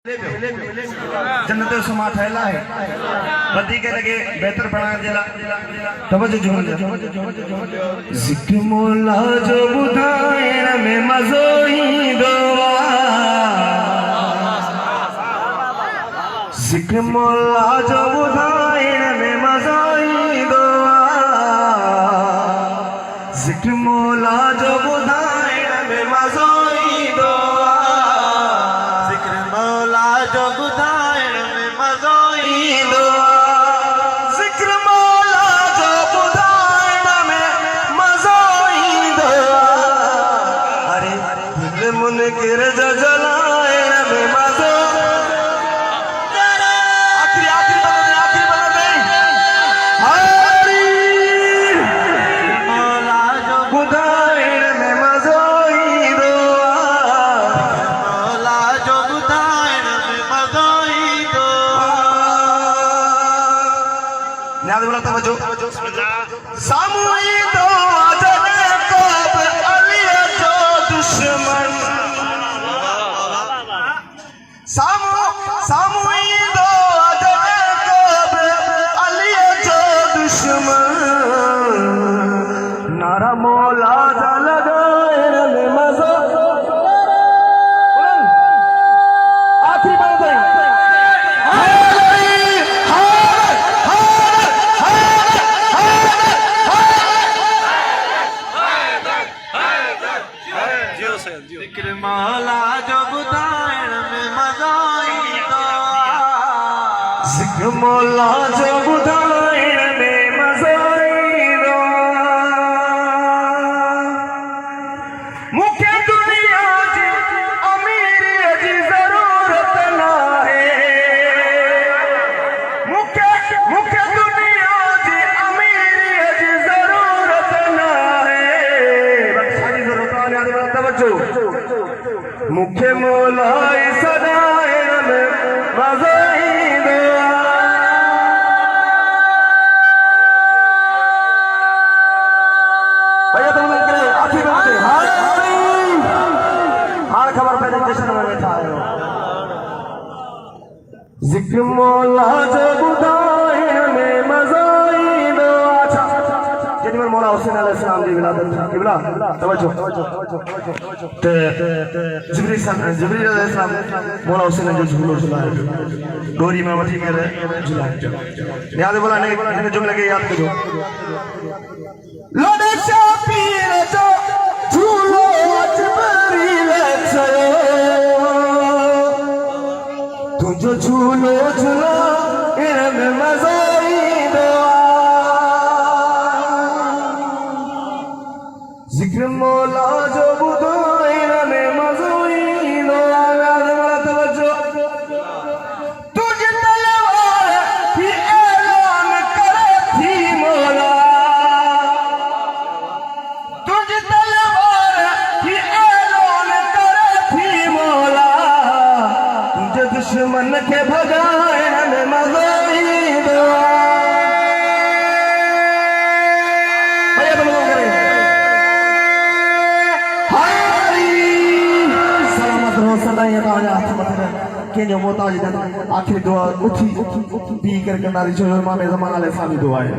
जन्नत समा ठहला है बदी के लगे बेहतर बना जला तवज्जो जुमल जिक्र मौला जो बुधाए में मज़ो ही दुआ जिक्र मौला जो बुधाए में मज़ो ही दुआ जिक्र मौला जो बुधाए में मज़ो ही दुआ जिक्र मौला जो बुधाए में मज़ो ही दुआ जिक्र मौला जो बुधाए में मज़ो ही दुआ अरे दिल मुनकिर जो जलाए में मज़ो सामुई दो अजने कब अली जो दुश्मन सामुई दो अजने कब अली जो दुश्मन नारा मौला जा लगाए में मज़ो आखिरी बात है जिक्र मौला जो बुधाए में मज़ो ही दुआ जिक्र मौला जो बुधाए में मज़ो ही दुआ मुखे दुनिया जी अमीर जी जरूरत ना है मुखे दुनिया जी अमीर जी जरूरत ना है सारी जरूरत वाले तवज्जो मुखे मौला सदाए में मज़ो ही दुआ भैया तुम मिल के आखिरी बात है हाल खबर प्रेजेंटेशन में बैठा है जिक्र मौला जो बुधाए में मज़ो ही दुआ जिनमें मौला हुसैन अलैहिस्सलाम की विलादत किबला तवज्जो जिब्रील अलैहिस्सलाम मौला हुसैन जो झूलो झुलाए डोरी में वठी करे झुलाए याद बोला ने जुमले के याद करो लोडे शापीर जो झूलो जिब्रील चयो तुझो झूलो झुला इनमें मज़ो ही दुआ जिक्र मौला जो बुधाए में मज़ो ही दुआ तवज्जो तुझे तलवार की ऐलान करे थी मौला तुझे तलवार की ऐलान करे थी मौला तुझे दुश्मन के भगाए में मज़ो ही दुआ जो मोताज आखिरी दुआ उठी पी कर नारी जो इमाम ज़मान अलैहिस्सलाम की दुआ है।